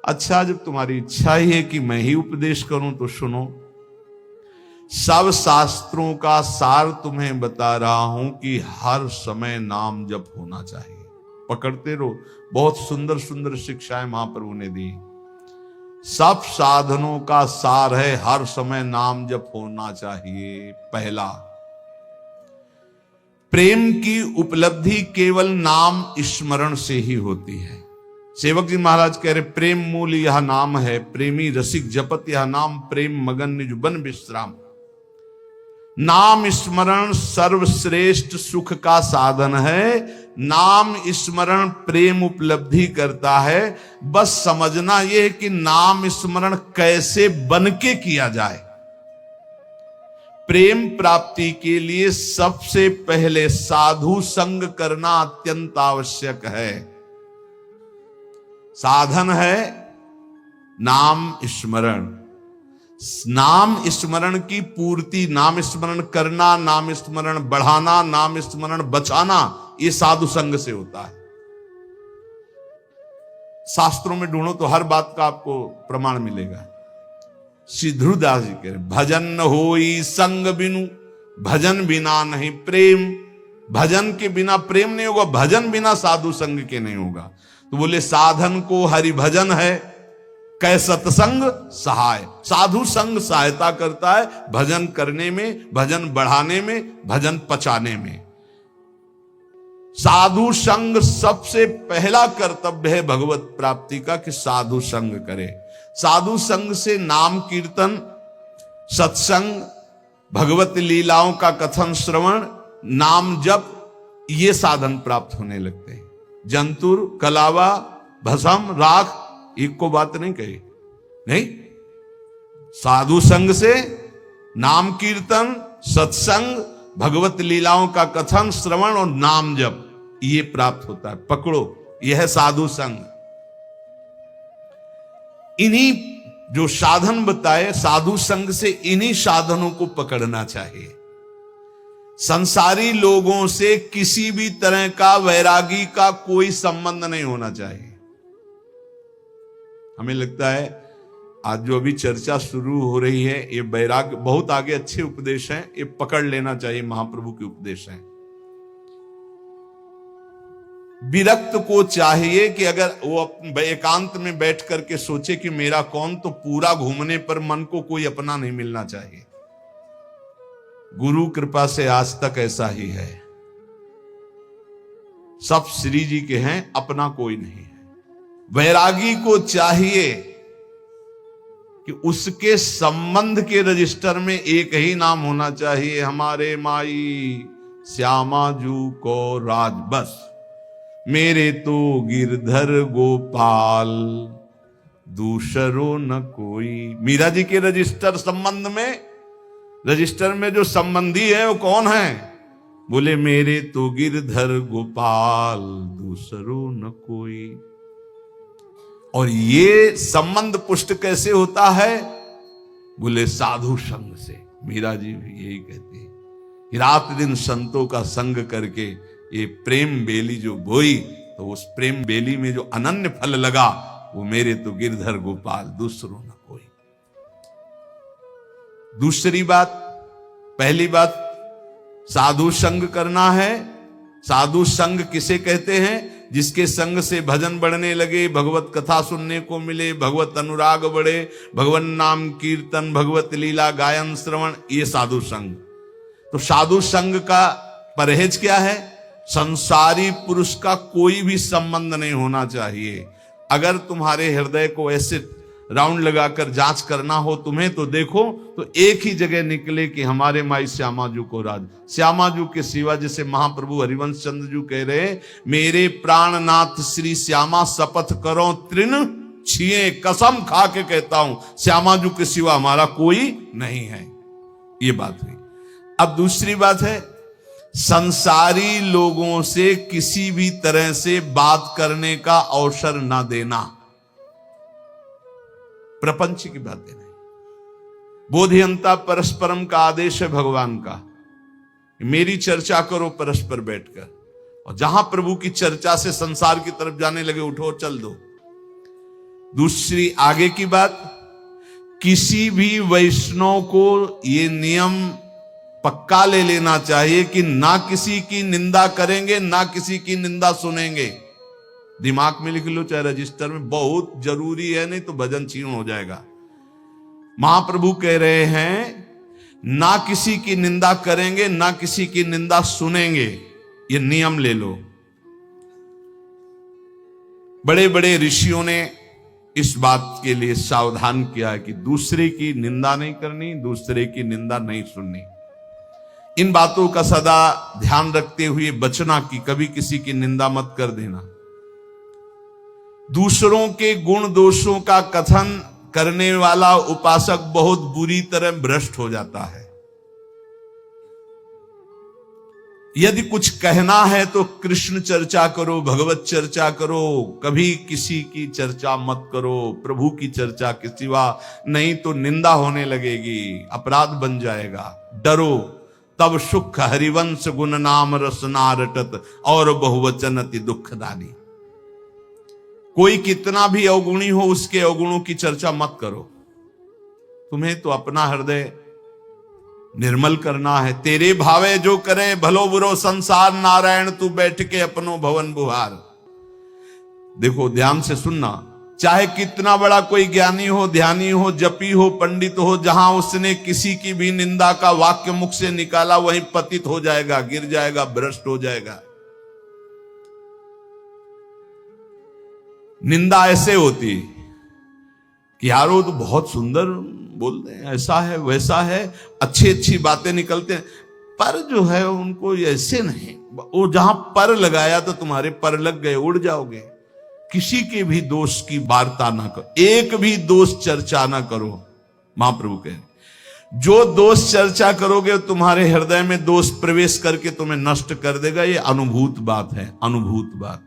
अच्छा, जब तुम्हारी इच्छा ही है कि मैं ही उपदेश करूं तो सुनो। सब शास्त्रों का सार तुम्हें बता रहा हूं कि हर समय नाम जप होना चाहिए। पकड़ते रहो, बहुत सुंदर सुंदर शिक्षाएं महाप्रभु ने दी। सब साधनों का सार है हर समय नाम जप होना चाहिए। पहला, प्रेम की उपलब्धि केवल नाम स्मरण से ही होती है। सेवक जी महाराज कह रहे, प्रेम मूल यह नाम है, प्रेमी रसिक जपत यह नाम, प्रेम मगन निज बन विश्राम। नाम स्मरण सर्वश्रेष्ठ सुख का साधन है। नाम स्मरण प्रेम उपलब्धि करता है। बस समझना यह है कि नाम स्मरण कैसे बन के किया जाए। प्रेम प्राप्ति के लिए सबसे पहले साधु संग करना अत्यंत आवश्यक है। साधन है नाम स्मरण। नाम स्मरण की पूर्ति, नाम स्मरण करना, नाम स्मरण बढ़ाना, नाम स्मरण बचाना, ये साधु संग से होता है। शास्त्रों में ढूंढो तो हर बात का आपको प्रमाण मिलेगा। श्री ध्रुवदास जी कह रहे, भजन न होई संग बिनु, भजन बिना नहीं प्रेम। भजन के बिना प्रेम नहीं होगा, भजन बिना साधु संग के नहीं होगा। तो बोले साधन को हरि भजन है, कै सत्संग सहाय। साधु संग सहायता करता है भजन करने में, भजन बढ़ाने में, भजन पचाने में। साधु संग सबसे पहला कर्तव्य है भगवत प्राप्ति का, कि साधु संग करे। साधु संग से नाम कीर्तन, सत्संग, भगवत लीलाओं का कथन श्रवण, नाम जप, ये साधन प्राप्त होने लगते हैं। जंतुर, कलावा, भस्म, राख, एक को बात नहीं कही, नहीं। साधु संग से नाम कीर्तन, सत्संग, भगवत लीलाओं का कथन श्रवण और नाम जप, ये प्राप्त होता है। पकड़ो, यह है साधु संग। इन्हीं जो साधन बताए साधु संग से, इन्हीं साधनों को पकड़ना चाहिए। संसारी लोगों से किसी भी तरह का वैरागी का कोई संबंध नहीं होना चाहिए। हमें लगता है आज जो अभी चर्चा शुरू हो रही है, ये वैराग्य बहुत आगे अच्छे उपदेश हैं, ये पकड़ लेना चाहिए, महाप्रभु के उपदेश हैं। विरक्त को चाहिए कि अगर वो एकांत में बैठ करके सोचे कि मेरा कौन, तो पूरा घूमने पर मन को कोई अपना नहीं मिलना चाहिए। गुरु कृपा से आज तक ऐसा ही है, सब श्री जी के हैं, अपना कोई नहीं है। वैरागी को चाहिए कि उसके संबंध के रजिस्टर में एक ही नाम होना चाहिए, हमारे माई श्यामा जू को राज, बस मेरे तो गिरधर गोपाल दूसरो न कोई। मीरा जी के रजिस्टर संबंध में, रजिस्टर में जो संबंधी है वो कौन है? बोले मेरे तो गिरधर गोपाल दूसरो न कोई। और ये संबंध पुष्ट कैसे होता है? बोले साधु संग से। मीरा जी भी यही कहती है, रात दिन संतों का संग करके ये प्रेम बेली जो बोई, तो उस प्रेम बेली में जो अनन्य फल लगा, वो मेरे तो गिरधर गोपाल दूसरो न कोई। दूसरी बात, पहली बात साधु संग करना है। साधु संग किसे कहते हैं? जिसके संग से भजन बढ़ने लगे, भगवत कथा सुनने को मिले, भगवत अनुराग बढ़े, भगवान नाम कीर्तन, भगवत लीला गायन श्रवण, ये साधु संग। तो साधु संग का परहेज क्या है? संसारी पुरुष का कोई भी संबंध नहीं होना चाहिए। अगर तुम्हारे हृदय को ऐसे राउंड लगाकर जांच करना हो तुम्हें, तो देखो तो एक ही जगह निकले कि हमारे माई श्यामाजू को राज। श्यामाजू के सिवा, जैसे महाप्रभु हरिवंश चंद्र जी कह रहे, मेरे प्राणनाथ श्री श्यामा शपथ करो तृण छिए, कसम खा के कहता हूं श्यामाजू के सिवा हमारा कोई नहीं है। ये बात हुई। अब दूसरी बात है, संसारी लोगों से किसी भी तरह से बात करने का अवसर ना देना। प्रपंच की बातें नहीं। बोधियंता परस्परम का आदेश है भगवान का, मेरी चर्चा करो परस्पर बैठकर, और जहां प्रभु की चर्चा से संसार की तरफ जाने लगे, उठो चल दो। दूसरी आगे की बात, किसी भी वैष्णव को ये नियम पक्का ले लेना चाहिए कि ना किसी की निंदा करेंगे, ना किसी की निंदा सुनेंगे। दिमाग में लिख लो चाहे रजिस्टर में, बहुत जरूरी है, नहीं तो भजन छीण हो जाएगा। महाप्रभु कह रहे हैं ना किसी की निंदा करेंगे, ना किसी की निंदा सुनेंगे, ये नियम ले लो। बड़े बड़े ऋषियों ने इस बात के लिए सावधान किया है कि दूसरे की निंदा नहीं करनी, दूसरे की निंदा नहीं सुननी। इन बातों का सदा ध्यान रखते हुए बचना कि कभी किसी की निंदा मत कर देना। दूसरों के गुण दोषों का कथन करने वाला उपासक बहुत बुरी तरह भ्रष्ट हो जाता है। यदि कुछ कहना है तो कृष्ण चर्चा करो, भगवत चर्चा करो, कभी किसी की चर्चा मत करो, प्रभु की चर्चा के सिवा, नहीं तो निंदा होने लगेगी, अपराध बन जाएगा। डरो तब सुख हरिवंश गुण नाम रसना रटत और बहुवचन अति दुखदानी। कोई कितना भी अवगुणी हो उसके अवगुणों की चर्चा मत करो। तुम्हें तो अपना हृदय निर्मल करना है। तेरे भावे जो करे भलो बुरो संसार, नारायण तू बैठ के अपनो भवन बुहार। देखो ध्यान से सुनना, चाहे कितना बड़ा कोई ज्ञानी हो, ध्यानी हो, जपी हो, पंडित हो, जहां उसने किसी की भी निंदा का वाक्य मुख से निकाला वहीं पतित हो जाएगा, गिर जाएगा, भ्रष्ट हो जाएगा। निंदा ऐसे होती कि यार वो तो बहुत सुंदर बोलते हैं, ऐसा है वैसा है, अच्छी अच्छी बातें निकलते हैं, पर जो है उनको ऐसे नहीं। वो जहां पर लगाया तो तुम्हारे पर लग गए, उड़ जाओगे। किसी के भी दोष की वार्ता ना करो, एक भी दोष चर्चा ना करो। महाप्रभु कह रहे जो दोष चर्चा करोगे तुम्हारे हृदय में दोष प्रवेश करके तुम्हें नष्ट कर देगा। ये अनुभूत बात है, अनुभूत बात,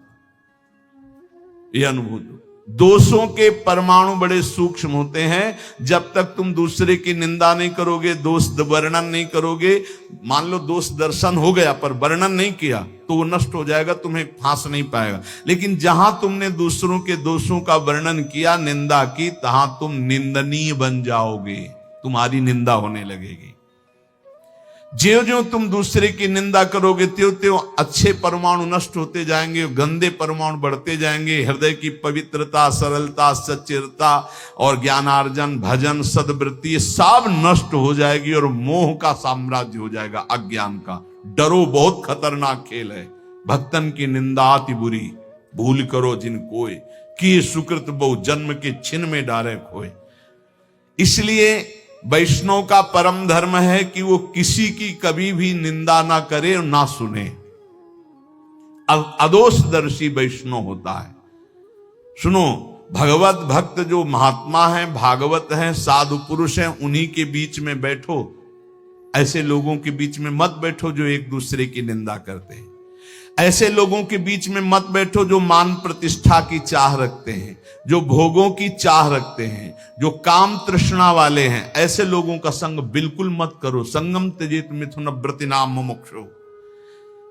ये अनुभूत। दोषों के परमाणु बड़े सूक्ष्म होते हैं। जब तक तुम दूसरे की निंदा नहीं करोगे, दोष वर्णन नहीं करोगे, मान लो दोष दर्शन हो गया पर वर्णन नहीं किया तो वो नष्ट हो जाएगा, तुम्हें फांस नहीं पाएगा। लेकिन जहां तुमने दूसरों के दोषों का वर्णन किया, निंदा की, तहां तुम निंदनीय बन जाओगे, तुम्हारी निंदा होने लगेगी। ज्यों ज्यों तुम दूसरे की निंदा करोगे त्यों त्यों अच्छे परमाणु नष्ट होते जाएंगे, गंदे परमाणु बढ़ते जाएंगे। हृदय की पवित्रता, सरलता, सच्चिरता और ज्ञानार्जन, भजन, सद्वृत्ति सब नष्ट हो जाएगी और मोह का साम्राज्य हो जाएगा, अज्ञान का। डरो, बहुत खतरनाक खेल है। भक्तन की निंदा अति बुरी, भूल करो जिन कोय, कि सुकृत बहु जन्म के छिन में डारे खोए। इसलिए वैष्णव का परम धर्म है कि वो किसी की कभी भी निंदा ना करे और ना सुने। अदोषदर्शी वैष्णव होता है। सुनो, भगवत भक्त जो महात्मा है, भागवत है, साधु पुरुष है, उन्हीं के बीच में बैठो। ऐसे लोगों के बीच में मत बैठो जो एक दूसरे की निंदा करते हैं। ऐसे लोगों के बीच में मत बैठो जो मान प्रतिष्ठा की चाह रखते हैं, जो भोगों की चाह रखते हैं, जो काम तृष्णा वाले हैं। ऐसे लोगों का संग बिल्कुल मत करो। संगम त्यजेत मिथुन व्रतिनाम मुमुक्षु।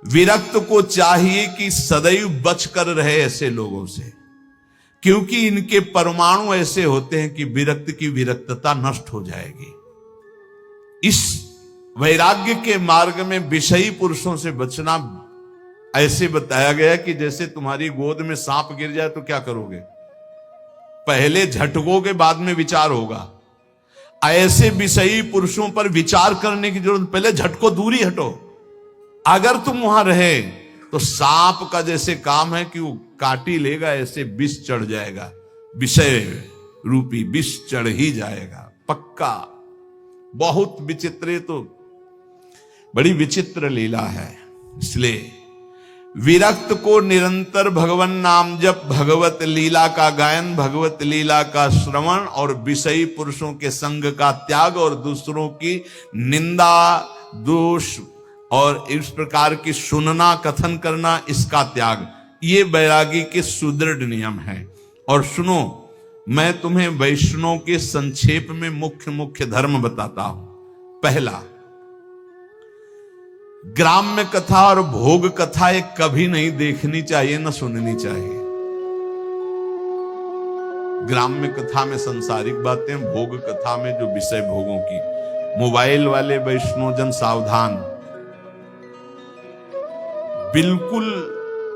विरक्त को चाहिए कि सदैव बचकर रहे ऐसे लोगों से, क्योंकि इनके परमाणु ऐसे होते हैं कि विरक्त की विरक्तता नष्ट हो जाएगी। इस वैराग्य के मार्ग में विषयी पुरुषों से बचना ऐसे बताया गया कि जैसे तुम्हारी गोद में सांप गिर जाए तो क्या करोगे? पहले झटकोगे, बाद में विचार होगा। ऐसे विषयी पुरुषों पर विचार करने की जरूरत, पहले झटको, दूरी हटो। अगर तुम वहां रहे तो सांप का जैसे काम है कि वो काटी लेगा, ऐसे विष चढ़ जाएगा, विषय रूपी विष चढ़ ही जाएगा पक्का। बहुत विचित्र, तो बड़ी विचित्र लीला है। इसलिए विरक्त को निरंतर भगवान नाम जप, भगवत लीला का गायन, भगवत लीला का श्रवण और विषयी पुरुषों के संग का त्याग और दूसरों की निंदा, दोष और इस प्रकार की सुनना, कथन करना, इसका त्याग, ये बैरागी के सुदृढ़ नियम है। और सुनो, मैं तुम्हें वैष्णव के संक्षेप में मुख्य मुख्य धर्म बताता हूं। पहला, ग्राम्य कथा और भोग कथा एक कभी नहीं देखनी चाहिए, न सुननी चाहिए। ग्राम्य कथा में सांसारिक बातें, भोग कथा में जो विषय भोगों की। मोबाइल वाले वैष्णवजन सावधान, बिल्कुल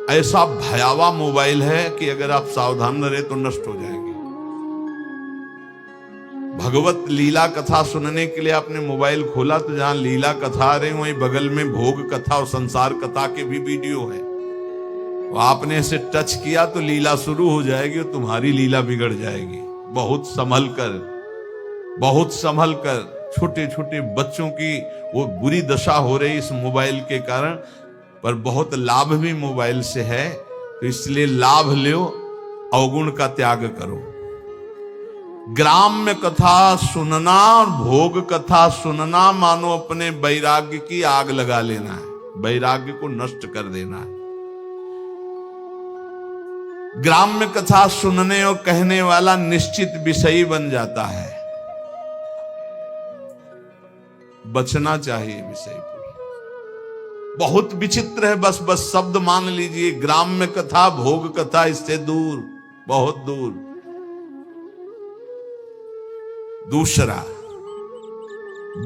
ऐसा भयावह मोबाइल है कि अगर आप सावधान न रहे तो नष्ट हो जाएंगे। भगवत लीला कथा सुनने के लिए आपने मोबाइल खोला तो जहां लीला कथा आ रही वहीं बगल में भोग कथा और संसार कथा के भी वीडियो है। तो आपने इसे टच किया तो लीला शुरू हो जाएगी और तुम्हारी लीला बिगड़ जाएगी। बहुत संभल कर छोटे छोटे बच्चों की वो बुरी दशा हो रही इस मोबाइल के कारण, पर बहुत लाभ भी मोबाइल से है, तो इसलिए लाभ लो, अवगुण का त्याग करो। ग्राम्य कथा सुनना और भोग कथा सुनना मानो अपने वैराग्य की आग लगा लेना है, वैराग्य को नष्ट कर देना है। ग्राम्य कथा सुनने और कहने वाला निश्चित विषयी बन जाता है। बचना चाहिए विषय को। बहुत विचित्र है, बस शब्द मान लीजिए, ग्राम्य कथा भोग कथा, इससे दूर, बहुत दूर। दूसरा,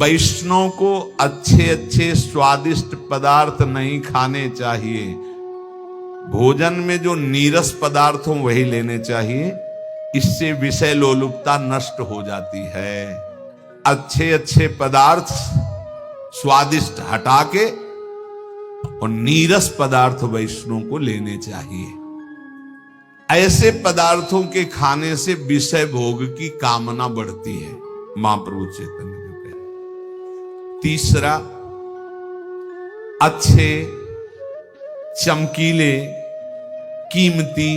वैष्णव को अच्छे अच्छे स्वादिष्ट पदार्थ नहीं खाने चाहिए। भोजन में जो नीरस पदार्थ हो वही लेने चाहिए, इससे विषय लोलुपता नष्ट हो जाती है। अच्छे अच्छे पदार्थ स्वादिष्ट हटा के और नीरस पदार्थ वैष्णव को लेने चाहिए। ऐसे पदार्थों के खाने से विषय भोग की कामना बढ़ती है, महाप्रभु चैतन्य जो कह रहे। तीसरा, अच्छे चमकीले कीमती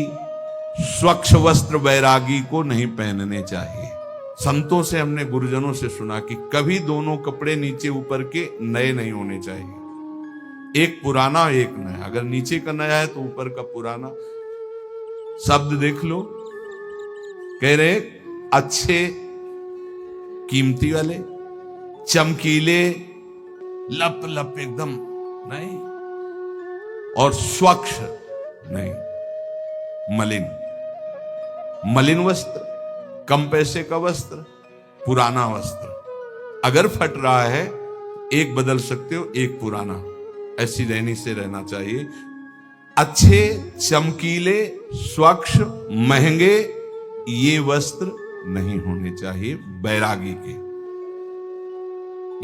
स्वच्छ वस्त्र वैरागी को नहीं पहनने चाहिए। संतों से हमने गुरुजनों से सुना कि कभी दोनों कपड़े नीचे ऊपर के नए नहीं होने चाहिए, एक पुराना एक नया। अगर नीचे का नया है तो ऊपर का पुराना। शब्द देख लो, कह रहे अच्छे कीमती वाले चमकीले लप लप एकदम नहीं, और स्वच्छ नहीं, मलिन वस्त्र, कम पैसे का वस्त्र, पुराना वस्त्र। अगर फट रहा है एक बदल सकते हो, एक पुराना, ऐसी रहनी से रहना चाहिए। अच्छे चमकीले स्वच्छ महंगे ये वस्त्र नहीं होने चाहिए बैरागी के।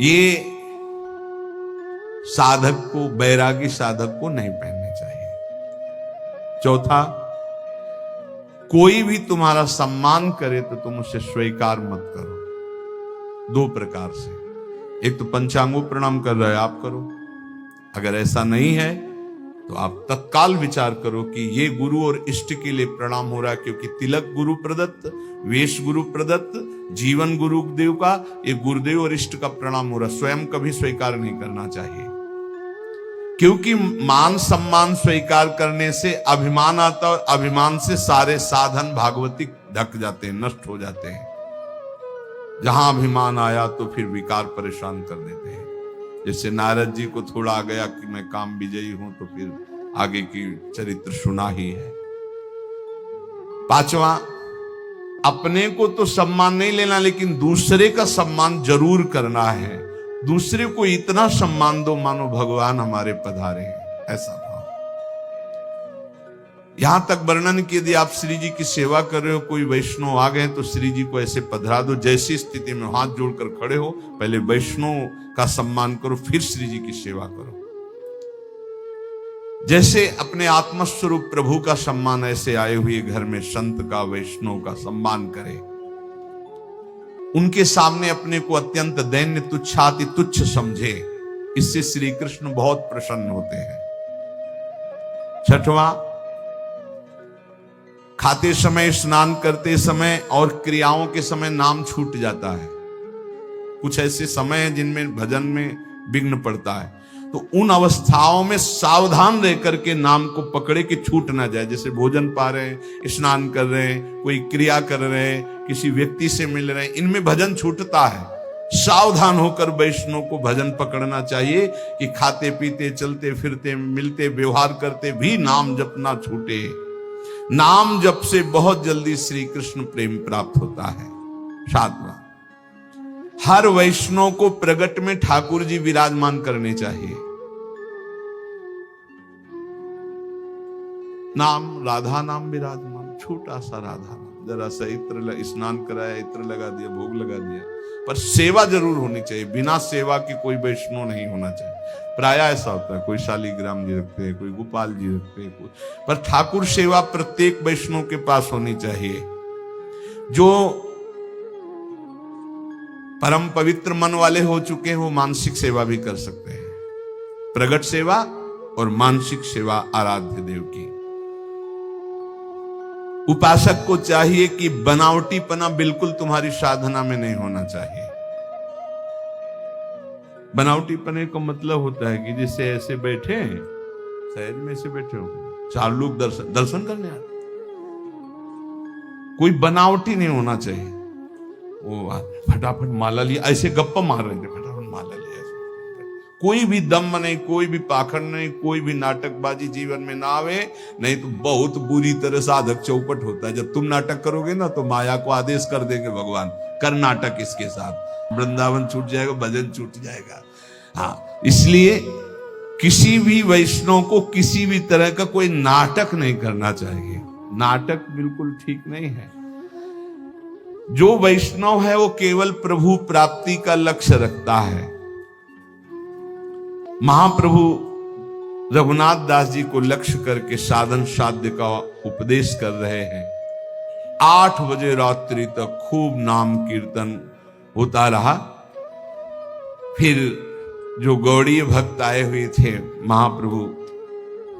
ये साधक को, बैरागी साधक को नहीं पहनने चाहिए। चौथा, कोई भी तुम्हारा सम्मान करे तो तुम उसे स्वीकार मत करो। दो प्रकार से, एक तो पंचांगों प्रणाम कर रहे आप करो, अगर ऐसा नहीं है तो आप तत्काल विचार करो कि ये गुरु और इष्ट के लिए प्रणाम हो रहा है, क्योंकि तिलक गुरु प्रदत्त, वेश गुरु प्रदत्त, जीवन गुरुदेव का, ये गुरुदेव और इष्ट का प्रणाम हो रहा है। स्वयं कभी स्वीकार नहीं करना चाहिए, क्योंकि मान सम्मान स्वीकार करने से अभिमान आता है, अभिमान से सारे साधन भागवतिक ढक जाते हैं, नष्ट हो जाते हैं। जहां अभिमान आया तो फिर विकार परेशान कर देते हैं। जैसे नारद जी को थोड़ा आ गया कि मैं काम विजयी हूं, तो फिर आगे की चरित्र सुना ही है। पांचवा, अपने को तो सम्मान नहीं लेना, लेकिन दूसरे का सम्मान जरूर करना है। दूसरे को इतना सम्मान दो मानो भगवान हमारे पधारे हैं, ऐसा भाव। यहां तक वर्णन कि यदि आप श्री जी की सेवा कर रहे हो, कोई वैष्णव आ गए तो श्री जी को ऐसे पधरा दो, जैसी स्थिति में हाथ जोड़कर खड़े हो, पहले वैष्णव का सम्मान करो, फिर श्री जी की सेवा करो। जैसे अपने आत्मस्वरूप प्रभु का सम्मान, ऐसे आए हुए घर में संत का, वैष्णव का सम्मान करें। उनके सामने अपने को अत्यंत दैन्य तुच्छाति तुच्छ समझे, इससे श्री कृष्ण बहुत प्रसन्न होते हैं। छठवां, खाते समय, स्नान करते समय और क्रियाओं के समय नाम छूट जाता है। कुछ ऐसे समय हैं जिनमें भजन में विघ्न पड़ता है, तो उन अवस्थाओं में सावधान रह करके नाम को पकड़े कि छूट ना जाए। जैसे भोजन पा रहे हैं, स्नान कर रहे हैं, कोई क्रिया कर रहे हैं, किसी व्यक्ति से मिल रहे हैं, इनमें भजन छूटता है। सावधान होकर वैष्णव को भजन पकड़ना चाहिए कि खाते पीते, चलते फिरते, मिलते, व्यवहार करते भी नाम जप ना छूटे। नाम जप से बहुत जल्दी श्री कृष्ण प्रेम प्राप्त होता है। सातवां, हर वैष्णव को प्रगट में ठाकुर जी विराजमान करने चाहिए। नाम, राधा नाम विराजमान, छोटा सा राधा नाम, जरा सा इत्र स्नान कराया, इत्र लगा दिया, भोग लगा दिया, पर सेवा जरूर होनी चाहिए। बिना सेवा की कोई वैष्णव नहीं होना चाहिए। प्राय ऐसा होता है, कोई शालीग्राम जी रखते हैं, कोई गोपाल जी रखते हैं, पर ठाकुर सेवा प्रत्येक वैष्णव के पास होनी चाहिए। जो परम पवित्र मन वाले हो चुके हैं वो मानसिक सेवा भी कर सकते हैं, प्रगट सेवा और मानसिक सेवा आराध्य देव की। उपासक को चाहिए कि बनावटीपना बिल्कुल तुम्हारी साधना में नहीं होना चाहिए। बनावटीपने का मतलब होता है कि जैसे ऐसे बैठे हैं, सहज में ऐसे बैठे हो, चार लोग दर्शन करने आते, कोई बनावटी नहीं होना चाहिए। वो फटाफट माला लिया, ऐसे गप्पा मार रहे थे, फटाफट माला लिया, कोई भी दम नहीं, कोई भी पाखंड नहीं, कोई भी नाटकबाजी जीवन में ना आवे, नहीं तो बहुत बुरी तरह साधक चौपट होता है। जब तुम नाटक करोगे ना तो माया को आदेश कर देंगे भगवान, कर नाटक इसके साथ, वृंदावन छूट जाएगा, भजन छूट जाएगा। हाँ, इसलिए किसी भी वैष्णव को किसी भी तरह का कोई नाटक नहीं करना चाहिए। नाटक बिल्कुल ठीक नहीं है। जो वैष्णव है वो केवल प्रभु प्राप्ति का लक्ष्य रखता है। महाप्रभु रघुनाथ दास जी को लक्ष्य करके साधन साध्य का उपदेश कर रहे हैं। 8 बजे रात्रि तक खूब नाम कीर्तन होता रहा। फिर जो गौड़ीय भक्त आए हुए थे महाप्रभु,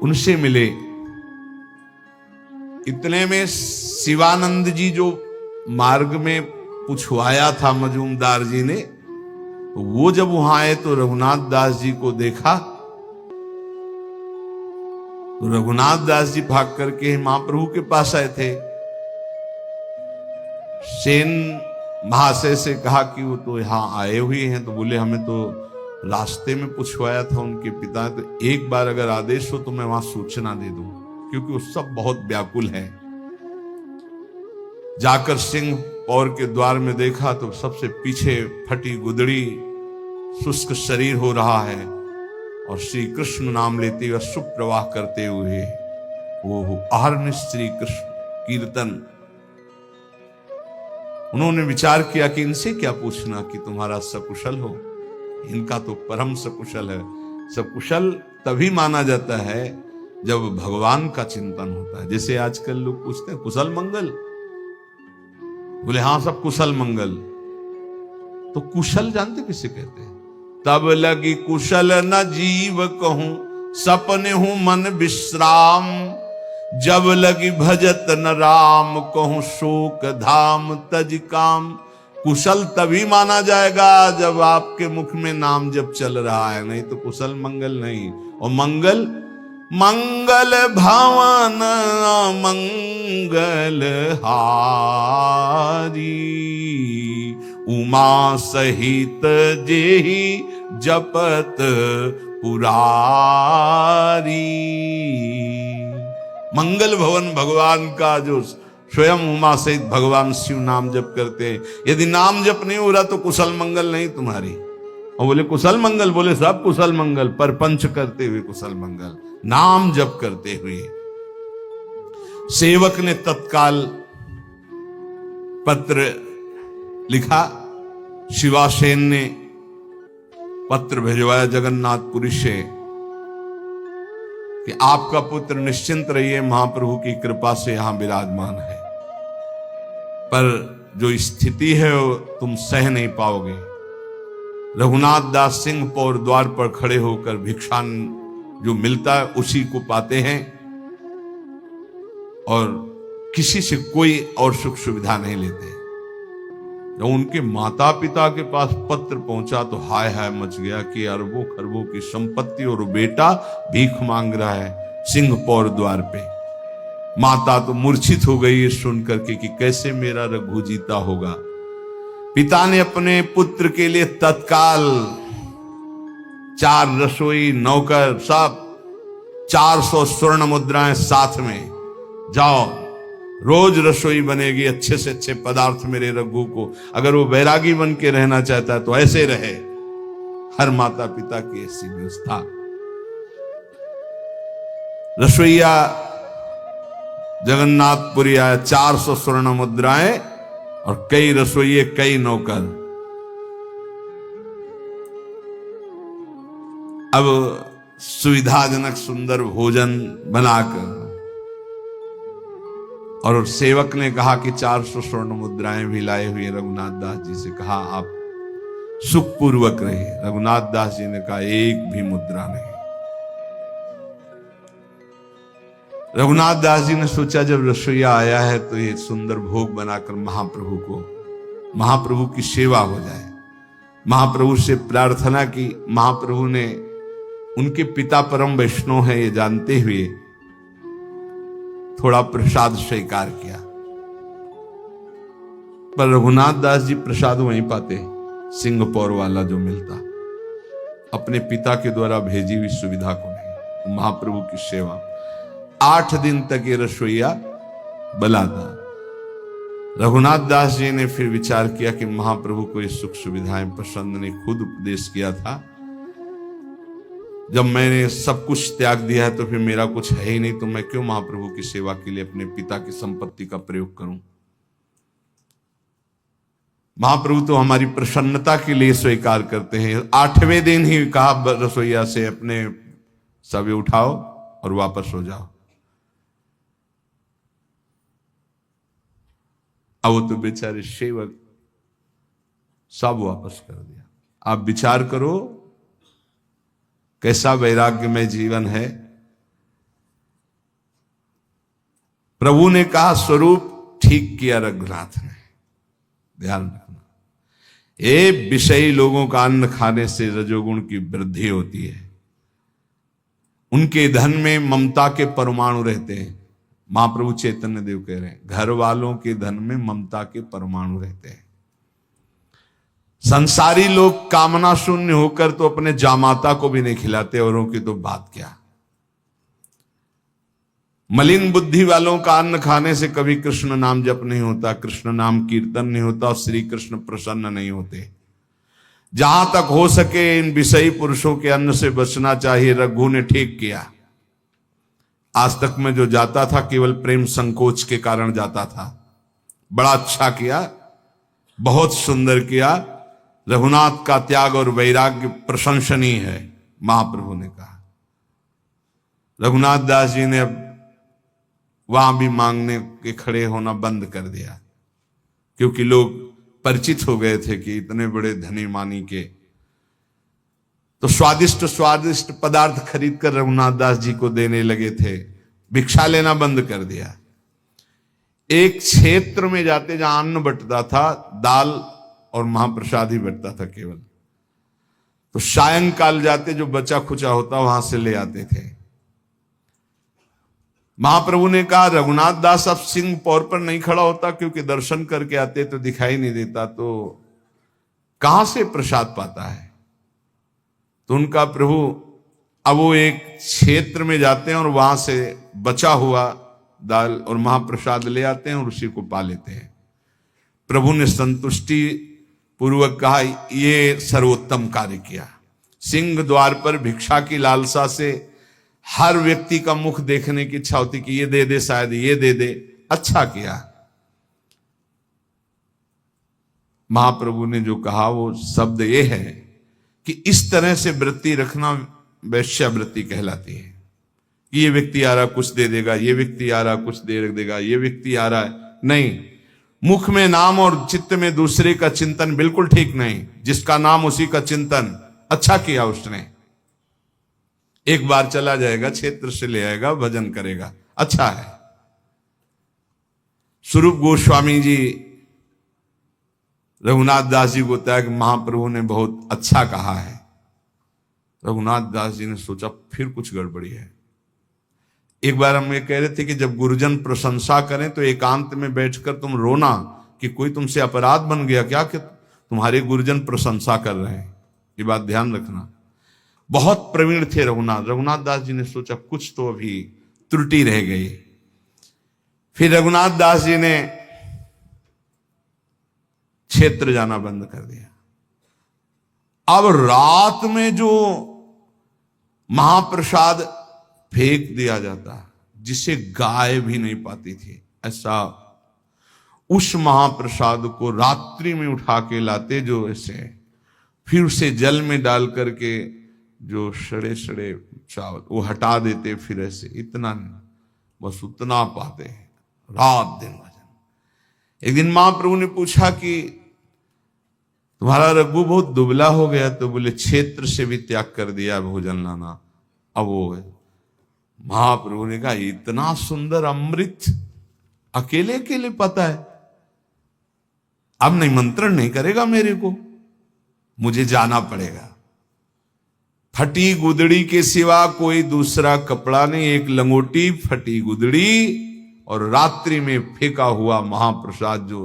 उनसे मिले। इतने में शिवानंद जी जो मार्ग में पूछवाया था मजूमदार जी ने, वो जब वहां आए तो रघुनाथ दास जी को देखा तो रघुनाथ दास जी भाग करके महाप्रभु के पास आए थे। सेन महाशय से कहा कि वो तो यहाँ आए हुए हैं, तो बोले हमें तो रास्ते में पूछवाया था उनके पिता, तो एक बार अगर आदेश हो तो मैं वहां सूचना दे दूं, क्योंकि वो सब बहुत व्याकुल है। जाकर सिंह पौर के द्वार में देखा तो सबसे पीछे फटी गुदड़ी, शुष्क शरीर हो रहा है, और श्री कृष्ण नाम लेते हुए सुप्रवाह करते हुए वो आहर्निश श्री कृष्ण कीर्तन। उन्होंने विचार किया कि इनसे क्या पूछना कि तुम्हारा सकुशल हो, इनका तो परम सकुशल है। सकुशल तभी माना जाता है जब भगवान का चिंतन होता है। जैसे आजकल लोग पूछते हैं कुशल मंगल, बोले हाँ सब कुशल मंगल, तो कुशल जानते किसे कहते हैं? तब लगी कुशल न जीव कहूं, सपने हूं मन विश्राम, जब लगी भजत न राम कहूं, शोक धाम तज काम। कुशल तभी माना जाएगा जब आपके मुख में नाम जब चल रहा है, नहीं तो कुशल मंगल नहीं। और मंगल, मंगल भवन मंगल हारी, उमा सहित जेहि जपत पुरारी। मंगल भवन भगवान का जो स्वयं उमा सहित भगवान शिव नाम जप करते हैं। यदि नाम जप नहीं हो रहा तो कुशल मंगल नहीं तुम्हारी। और बोले कुशल मंगल, बोले सब कुशल मंगल, पर पंच करते हुए कुशल मंगल, नाम जप करते हुए। सेवक ने तत्काल पत्र लिखा, शिवासेन ने पत्र भिजवाया जगन्नाथपुरी से कि आपका पुत्र निश्चिंत रहिए, महाप्रभु की कृपा से यहां विराजमान है, पर जो स्थिति है वो तुम सह नहीं पाओगे। रघुनाथ दास सिंह पौर द्वार पर खड़े होकर भिक्षान जो मिलता है उसी को पाते हैं, और किसी से कोई और सुख सुविधा नहीं लेते। जब उनके माता पिता के पास पत्र पहुंचा तो हाय हाय मच गया कि अरबों खरबों की संपत्ति और बेटा भीख मांग रहा है सिंह पौर द्वार पे। माता तो मूर्छित हो गई है सुन करके कि कैसे मेरा रघु जीता होगा। पिता ने अपने पुत्र के लिए तत्काल 4 रसोई नौकर, सब 400 स्वर्ण मुद्राएं साथ में, जाओ रोज रसोई बनेगी, अच्छे से अच्छे पदार्थ मेरे रघु को। अगर वो बैरागी बन के रहना चाहता है तो ऐसे रहे। हर माता पिता की ऐसी व्यवस्था। रसोईया जगन्नाथपुरी आया, 400 स्वर्ण मुद्राएं और कई रसोइये, कई नौकर। अब सुविधाजनक सुंदर भोजन बनाकर, और सेवक ने कहा कि 400 स्वर्ण मुद्राएं भी लाए हुए रघुनाथ दास जी से कहा आप सुखपूर्वक रहे। रघुनाथ दास जी ने कहा एक भी मुद्रा नहीं। रघुनाथ दास जी ने सोचा जब रसोईया आया है तो ये सुंदर भोग बनाकर महाप्रभु की सेवा हो जाए। महाप्रभु से प्रार्थना की। महाप्रभु ने उनके पिता परम वैष्णव हैं ये जानते हुए थोड़ा प्रसाद स्वीकार किया। पर रघुनाथ दास जी प्रसाद वहीं पाते, सिंहपौर वाला जो मिलता, अपने पिता के द्वारा भेजी हुई सुविधा को नहीं। महाप्रभु की सेवा 8 दिन तक ये रसोईया बलाता। रघुनाथ दास जी ने फिर विचार किया कि महाप्रभु को ये सुख सुविधाएं पसंद नहीं। खुद उपदेश किया था, जब मैंने सब कुछ त्याग दिया है तो फिर मेरा कुछ है ही नहीं, तो मैं क्यों महाप्रभु की सेवा के लिए अपने पिता की संपत्ति का प्रयोग करूं। महाप्रभु तो हमारी प्रसन्नता के लिए स्वीकार करते हैं। 8वें दिन ही कहा रसोईया से अपने सभी उठाओ और वापस हो जाओ। अब वो तो बेचारे सेवक सब वापस कर दिया। आप विचार करो कैसा वैराग्यमय जीवन है। प्रभु ने कहा स्वरूप ठीक किया रघुनाथ ने। ध्यान रखना, ये विषयी लोगों का अन्न खाने से रजोगुण की वृद्धि होती है। उनके धन में ममता के परमाणु रहते हैं। महाप्रभु चैतन्य देव कह रहे हैं घर वालों के धन में ममता के परमाणु रहते हैं। संसारी लोग कामना शून्य होकर तो अपने जामाता को भी नहीं खिलाते, औरों की तो बात क्या। मलिन बुद्धि वालों का अन्न खाने से कभी कृष्ण नाम जप नहीं होता, कृष्ण नाम कीर्तन नहीं होता और श्री कृष्ण प्रसन्न नहीं होते। जहां तक हो सके इन विषयी पुरुषों के अन्न से बचना चाहिए। रघु ने ठीक किया। आज तक में जो जाता था केवल प्रेम संकोच के कारण जाता था। बड़ा अच्छा किया, बहुत सुंदर किया। रघुनाथ का त्याग और वैराग्य प्रशंसनीय है, महाप्रभु ने कहा। रघुनाथ दास जी ने अब वहां भी मांगने के खड़े होना बंद कर दिया, क्योंकि लोग परिचित हो गए थे कि इतने बड़े धनी मानी के। तो स्वादिष्ट स्वादिष्ट पदार्थ खरीद कर रघुनाथ दास जी को देने लगे थे। भिक्षा लेना बंद कर दिया। एक क्षेत्र में जाते जहां अन्न बंटता था, दाल और महाप्रसाद ही बंटता था केवल, तो सायंकाल जाते जो बचा खुचा होता वहां से ले आते थे। महाप्रभु ने कहा रघुनाथ दास अब सिंह पौर पर नहीं खड़ा होता, क्योंकि दर्शन करके आते तो दिखाई नहीं देता, तो कहां से प्रसाद पाता है। तो उनका प्रभु अब वो एक क्षेत्र में जाते हैं और वहां से बचा हुआ दाल और महाप्रसाद ले आते हैं और उसी को पा लेते हैं। प्रभु ने संतुष्टि पूर्वक कहा ये सर्वोत्तम कार्य किया। सिंह द्वार पर भिक्षा की लालसा से हर व्यक्ति का मुख देखने की इच्छा होती कि ये दे दे, शायद ये दे दे। अच्छा किया। महाप्रभु ने जो कहा वो शब्द ये है कि इस तरह से वृत्ति रखना वैश्यावृत्ति कहलाती है। कि ये व्यक्ति आ रहा कुछ दे देगा, ये व्यक्ति आ रहा कुछ दे देगा, ये व्यक्ति आ रहा है, नहीं। मुख में नाम और चित्त में दूसरे का चिंतन बिल्कुल ठीक नहीं। जिसका नाम उसी का चिंतन। अच्छा किया उसने। एक बार चला जाएगा, क्षेत्र से ले आएगा, भजन करेगा, अच्छा है। स्वरूप गोस्वामी जी रघुनाथ दास जी को बताया कि महाप्रभु ने बहुत अच्छा कहा है। रघुनाथ दास जी ने सोचा फिर कुछ गड़बड़ी है। एक बार हम ये कह रहे थे कि जब गुरुजन प्रशंसा करें तो एकांत में बैठकर तुम रोना कि कोई तुमसे अपराध बन गया क्या कि तुम्हारे गुरुजन प्रशंसा कर रहे हैं। ये बात ध्यान रखना। बहुत प्रवीण थे रघुनाथ दास जी ने सोचा कुछ तो अभी त्रुटि रह गई। फिर रघुनाथ दास जी ने क्षेत्र जाना बंद कर दिया। अब रात में जो महाप्रसाद फेंक दिया जाता, जिसे गाय भी नहीं पाती थी, ऐसा उस महाप्रसाद को रात्रि में उठा के लाते, जो ऐसे फिर उसे जल में डाल करके जो सड़े सड़े चावल वो हटा देते, फिर ऐसे इतना बस उतना पाते हैं रात दिन भजन। एक दिन महाप्रभु ने पूछा कि तुम्हारा रघु बहुत दुबला हो गया, तो बोले क्षेत्र से भी त्याग कर दिया भोजन लाना। अब वो है महाप्रभु ने कहा इतना सुंदर अमृत अकेले अकेले पता है, अब निमंत्रण नहीं करेगा मेरे को, मुझे जाना पड़ेगा। फटी गुदड़ी के सिवा कोई दूसरा कपड़ा नहीं, एक लंगोटी, फटी गुदड़ी और रात्रि में फेंका हुआ महाप्रसाद जो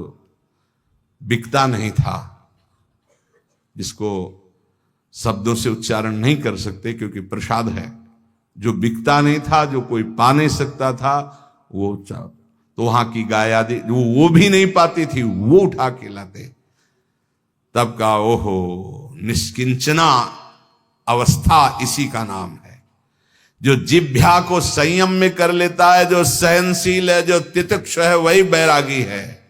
बिकता नहीं था, जिसको शब्दों से उच्चारण नहीं कर सकते क्योंकि प्रसाद है, जो बिकता नहीं था, जो कोई पा नहीं सकता था, वो तो वहां की गाय आदि जो वो भी नहीं पाती थी, वो उठा के लाते। तब का ओहो निष्किंचना अवस्था इसी का नाम है। जो जिह्वा को संयम में कर लेता है, जो सहनशील है, जो तितिक्ष है, वही बैरागी है।